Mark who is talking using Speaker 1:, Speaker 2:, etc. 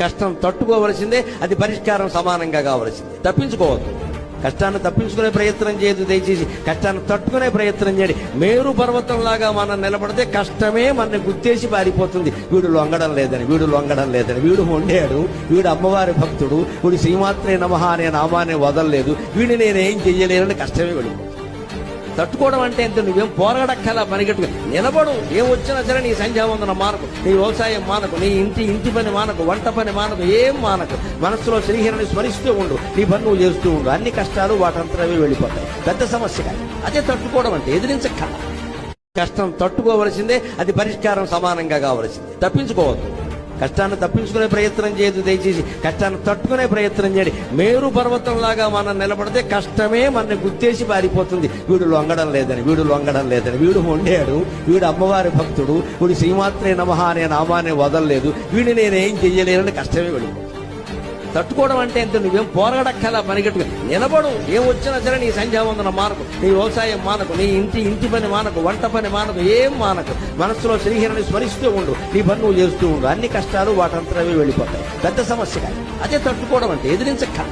Speaker 1: కష్టం తట్టుకోవలసిందే, అది పరిష్కారం సమానంగా కావలసిందే. తప్పించుకోవద్దు. కష్టాన్ని తప్పించుకునే ప్రయత్నం చేయదు, దయచేసి కష్టాన్ని తట్టుకునే ప్రయత్నం చేయండి. మేరు పర్వతంలాగా మనం నిలబడితే కష్టమే మనని గుర్తేసి పారిపోతుంది. వీడు లొంగడం లేదని, వీడు లొంగడం లేదని, వీడు మొండాడు, వీడు అమ్మవారి భక్తుడు, వీడు శ్రీమాత్రే నమః అనే నామాన్ని వదలలేదు, వీడిని నేనేం చెయ్యలేనని కష్టమే వెళ్ళిపోతుంది. తట్టుకోవడం అంటే ఎంత, నువ్వేం పోరాడక్కలా పరిగెట్టుకు నిలబడు. ఏం వచ్చినా సరే నీ సంధ్యావందనం మానకు, నీ వ్యవసాయం మానకు, నీ ఇంటి పని మానకు, వంట పని మానకు, ఏం మానకు. మనస్సులో శ్రీహరిని స్మరిస్తూ ఉండు, నీ పని నువ్వు చేస్తూ ఉండు. అన్ని కష్టాలు వాటంతరవే వెళ్ళిపోతాయి. పెద్ద సమస్య కాదు. అదే తట్టుకోవడం అంటే, ఎదిరించక్కల. కష్టం తట్టుకోవలసిందే, అది పరిష్కారం సమానంగా కావలసిందే. తప్పించుకోవద్దు. కష్టాన్ని తప్పించుకునే ప్రయత్నం చేయదు, దయచేసి కష్టాన్ని తట్టుకునే ప్రయత్నం చేయండి. మేరు పర్వతంలాగా మనం నిలబడితే కష్టమే మనని గుర్తేసి పారిపోతుంది. వీడు లొంగడం లేదని, వీడు లొంగడం లేదని, వీడు మొండాడు, వీడు అమ్మవారి భక్తుడు, వీడు శ్రీమాత్రే నమః అనే నామాన్ని వదలలేదు, వీడిని నేనేం చెయ్యలేనని కష్టమే వెళ్ళిపోతుంది. తట్టుకోవడం అంటే ఎంత, నువ్వేం పోరాడక్కలా పరిగెట్టుకు నిలబడు. ఏం వచ్చినా సరే నీ సంధ్యావందనం మానకు, నీ వ్యవసాయం మానకు, నీ ఇంటి పని మానకు, వంట పని మానకు, ఏం మానకు. మనస్సులో శ్రీహరిని స్మరిస్తూ ఉండు, నీ పని నువ్వు చేస్తూ ఉండు. అన్ని కష్టాలు వాటంతరవే వెళ్ళిపోతాయి. పెద్ద సమస్య కాదు. అదే తట్టుకోవడం అంటే, ఎదిరించక్కల.